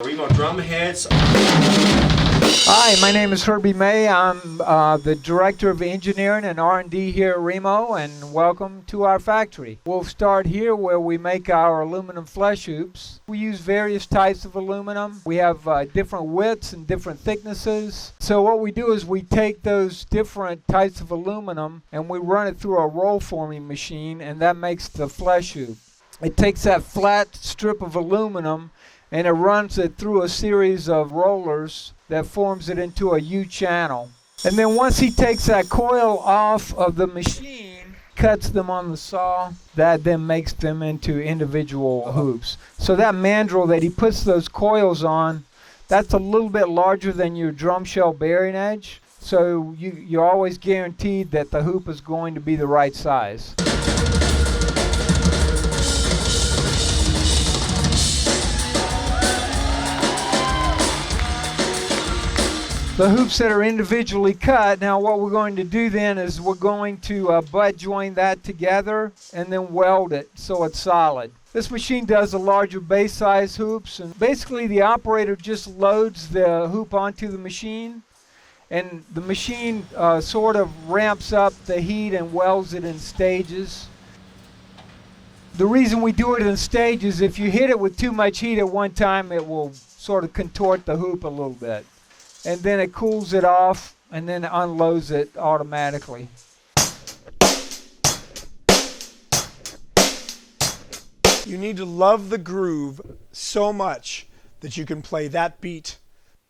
Remo Drumheads. Hi, my name is Herbie May. I'm the Director of Engineering and R&D here at Remo, and welcome to our factory. We'll start here where we make our aluminum flesh hoops. We use various types of aluminum. We have different widths and different thicknesses. So what we do is we take those different types of aluminum and we run it through a roll forming machine, and that makes the flesh hoop. It takes that flat strip of aluminum and it runs it through a series of rollers that forms it into a U-channel. And then once he takes that coil off of the machine, cuts them on the saw, that then makes them into individual hoops. So that mandrel that he puts those coils on, that's a little bit larger than your drum shell bearing edge. So you're always guaranteed that the hoop is going to be the right size. The hoops that are individually cut, now what we're going to do then is we're going to butt join that together and then weld it so it's solid. This machine does the larger base size hoops, and basically the operator just loads the hoop onto the machine, and the machine sort of ramps up the heat and welds it in stages. The reason we do it in stages, if you hit it with too much heat at one time, it will sort of contort the hoop a little bit. And then it cools it off and then unloads it automatically. You need to love the groove so much that you can play that beat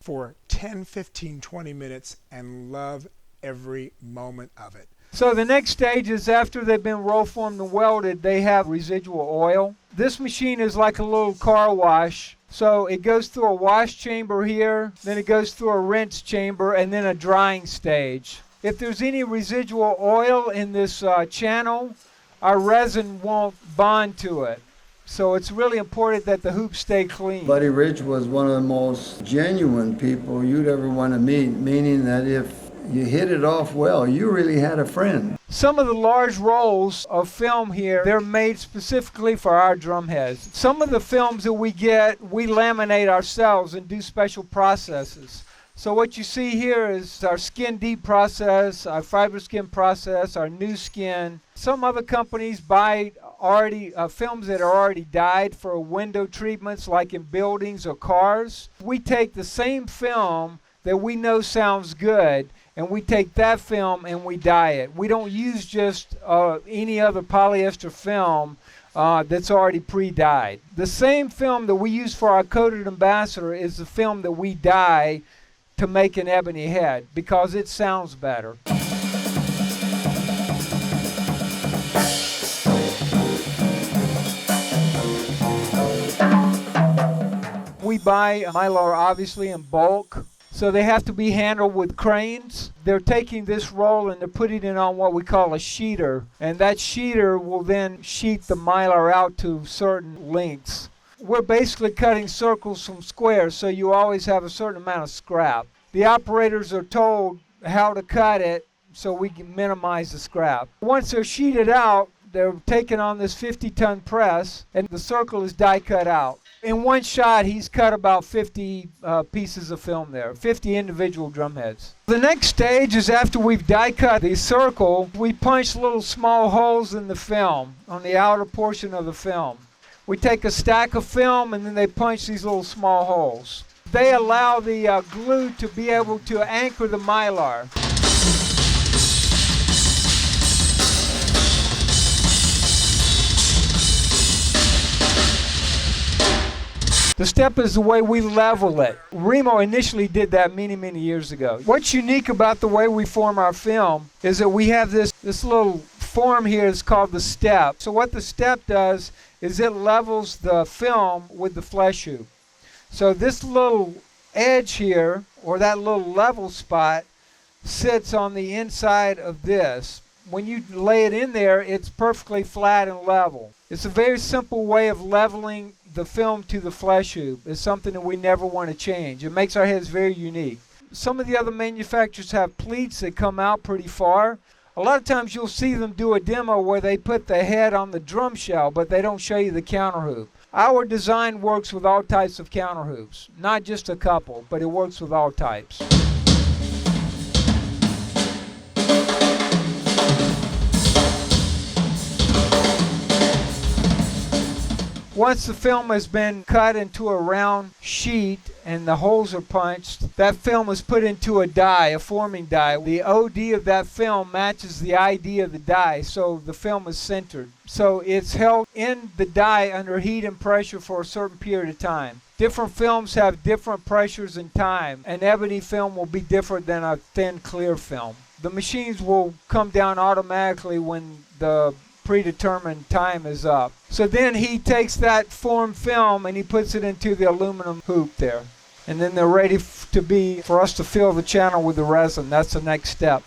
for 10, 15, 20 minutes and love every moment of it. So the next stage is after they've been roll formed and welded, they have residual oil. This machine is like a little car wash. So it goes through a wash chamber here, then it goes through a rinse chamber, and then a drying stage. If there's any residual oil in this channel, our resin won't bond to it. So it's really important that the hoops stay clean. Buddy Rich was one of the most genuine people you'd ever want to meet, meaning that if you hit it off well, you really had a friend. Some of the large rolls of film here, they're made specifically for our drum heads. Some of the films that we get, we laminate ourselves and do special processes. So what you see here is our skin deep process, our fiber skin process, our new skin. Some other companies buy already films that are already dyed for window treatments like in buildings or cars. We take the same film that we know sounds good, and we take that film and we dye it. We don't use just any other polyester film that's already pre-dyed. The same film that we use for our coated ambassador is the film that we dye to make an ebony head because it sounds better. We buy Mylar obviously in bulk. So they have to be handled with cranes. They're taking this roll and they're putting it on what we call a sheeter. And that sheeter will then sheet the Mylar out to certain lengths. We're basically cutting circles from squares, so you always have a certain amount of scrap. The operators are told how to cut it so we can minimize the scrap. Once they're sheeted out, they're taken on this 50-ton press and the circle is die cut out. In one shot, he's cut about 50 pieces of film there, 50 individual drum heads. The next stage is after we've die cut the circle, we punch little small holes in the film, on the outer portion of the film. We take a stack of film and then they punch these little small holes. They allow the glue to be able to anchor the Mylar. The step is the way we level it. Remo initially did that many, many years ago. What's unique about the way we form our film is that we have this little form here is called the step. So what the step does is it levels the film with the flesh hoop. So this little edge here, or that little level spot, sits on the inside of this. When you lay it in there, it's perfectly flat and level. It's a very simple way of leveling the film to the flesh hoop. It's something that we never want to change. It makes our heads very unique. Some of the other manufacturers have pleats that come out pretty far. A lot of times you'll see them do a demo where they put the head on the drum shell, but they don't show you the counter hoop. Our design works with all types of counter hoops, not just a couple, but it works with all types. Once the film has been cut into a round sheet and the holes are punched, that film is put into a die, a forming die. The OD of that film matches the ID of the die, so the film is centered. So it's held in the die under heat and pressure for a certain period of time. Different films have different pressures and time. An ebony film will be different than a thin, clear film. The machines will come down automatically when the predetermined time is up. So then he takes that formed film and he puts it into the aluminum hoop there. And then they're ready for us to fill the channel with the resin. That's the next step.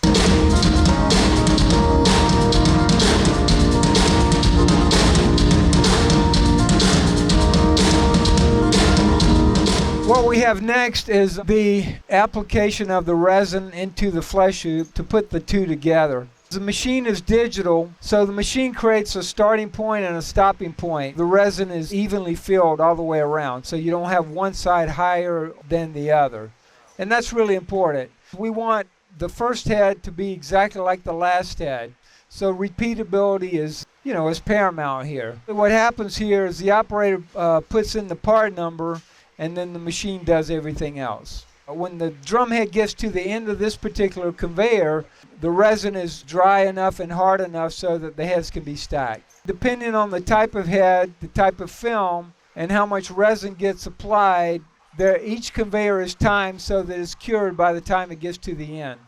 What we have next is the application of the resin into the flesh hoop to put the two together. The machine is digital, so the machine creates a starting point and a stopping point. The resin is evenly filled all the way around, so you don't have one side higher than the other. And that's really important. We want the first head to be exactly like the last head. So repeatability is paramount here. What happens here is the operator puts in the part number, and then the machine does everything else. When the drum head gets to the end of this particular conveyor, the resin is dry enough and hard enough so that the heads can be stacked. Depending on the type of head, the type of film, and how much resin gets applied, each conveyor is timed so that it's cured by the time it gets to the end.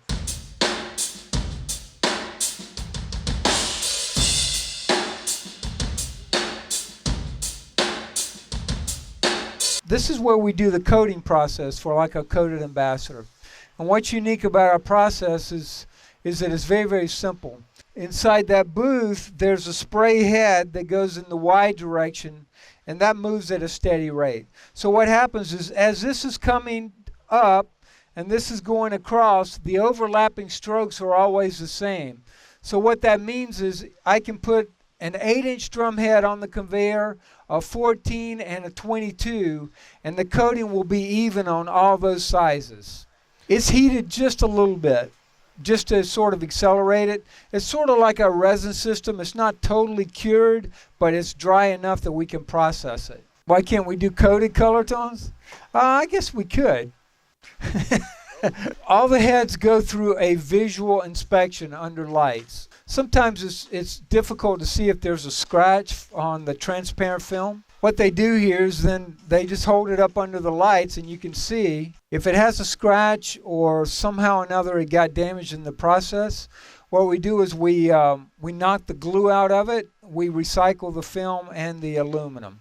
This is where we do the coating process for like a coated ambassador. And what's unique about our process is that it's very, very simple. Inside that booth, there's a spray head that goes in the Y direction, and that moves at a steady rate. So what happens is, as this is coming up and this is going across, the overlapping strokes are always the same. So what that means is I can put an 8-inch drum head on the conveyor, a 14 and a 22, and the coating will be even on all those sizes. It's heated just a little bit, just to sort of accelerate it. It's sort of like a resin system. It's not totally cured, but it's dry enough that we can process it. Why can't we do coated color tones? I guess we could. All the heads go through a visual inspection under lights. Sometimes it's difficult to see if there's a scratch on the transparent film. What they do here is then they just hold it up under the lights and you can see if it has a scratch or somehow or another it got damaged in the process. What we do is we knock the glue out of it. We recycle the film and the aluminum.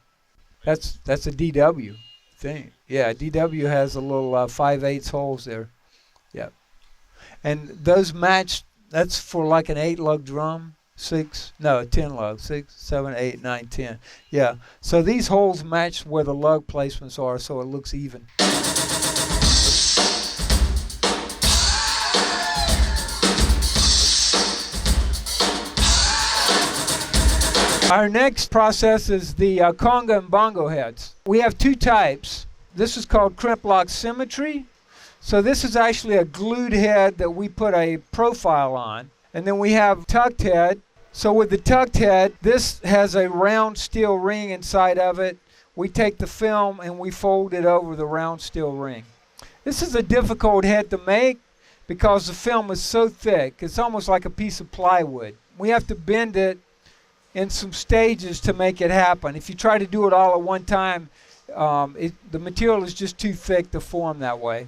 That's a DW thing. Yeah, DW has a little 5/8 holes there. Yeah. And those match. That's for like an 8-lug drum, 10 lug, 6, 7, 8, 9, 10. Yeah, so these holes match where the lug placements are, so it looks even. Our next process is the conga and bongo heads. We have two types. This is called crimp lock symmetry. So this is actually a glued head that we put a profile on. And then we have tucked head. So with the tucked head, this has a round steel ring inside of it. We take the film and we fold it over the round steel ring. This is a difficult head to make because the film is so thick. It's almost like a piece of plywood. We have to bend it in some stages to make it happen. If you try to do it all at one time, the material is just too thick to form that way.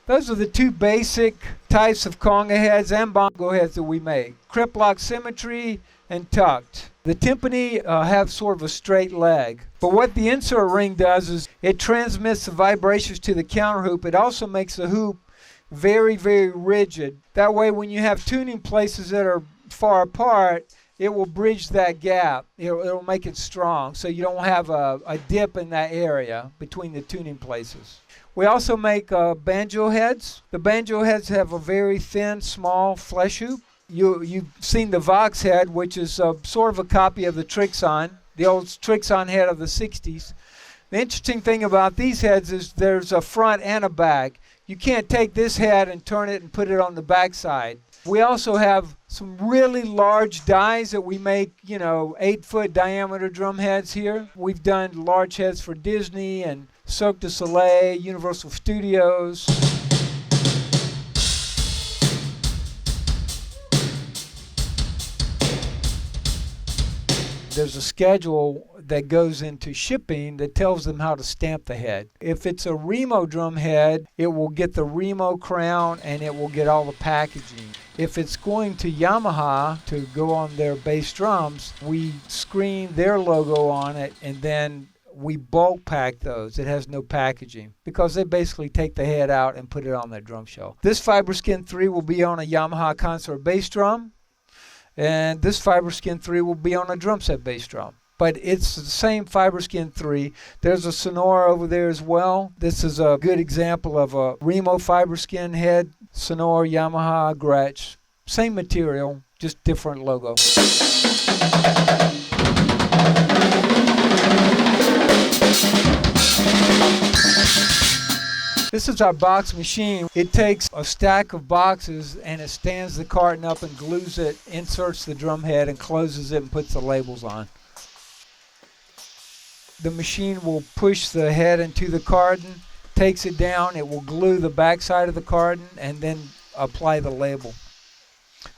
Those are the two basic types of conga heads and bongo heads that we make. Crimp lock symmetry and tucked. The timpani have sort of a straight leg. But what the insert ring does is it transmits the vibrations to the counter hoop. It also makes the hoop very, very rigid. That way when you have tuning places that are far apart, it will bridge that gap. It'll make it strong so you don't have a dip in that area between the tuning places. We also make banjo heads. The banjo heads have a very thin, small flesh hoop. You've seen the Vox head, which is sort of a copy of the Trixon. the old Trixon head of the 60s. The interesting thing about these heads is there's a front and a back. You can't take this head and turn it and put it on the back side. We also have some really large dies that we make, 8-foot diameter drum heads here. We've done large heads for Disney and Cirque du Soleil, Universal Studios. There's a schedule that goes into shipping that tells them how to stamp the head. If it's a Remo drum head, it will get the Remo crown and it will get all the packaging. If it's going to Yamaha to go on their bass drums, we screen their logo on it and then we bulk pack those. It has no packaging because they basically take the head out and put it on their drum shell. This Fiberskin 3 will be on a Yamaha Consort bass drum. And this Fiberskin 3 will be on a drum set bass drum. But it's the same Fiberskin 3. There's a Sonora over there as well. This is a good example of a Remo Fiberskin head, Sonora, Yamaha, Gretsch. Same material, just different logo. This is our box machine. It takes a stack of boxes and it stands the carton up and glues it, inserts the drum head and closes it and puts the labels on. The machine will push the head into the carton, takes it down, it will glue the back side of the carton and then apply the label.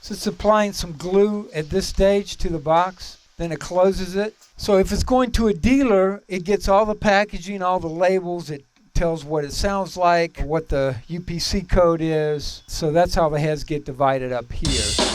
So it's applying some glue at this stage to the box, then it closes it. So if it's going to a dealer, it gets all the packaging, all the labels, it tells what it sounds like, what the UPC code is. So that's how the heads get divided up here.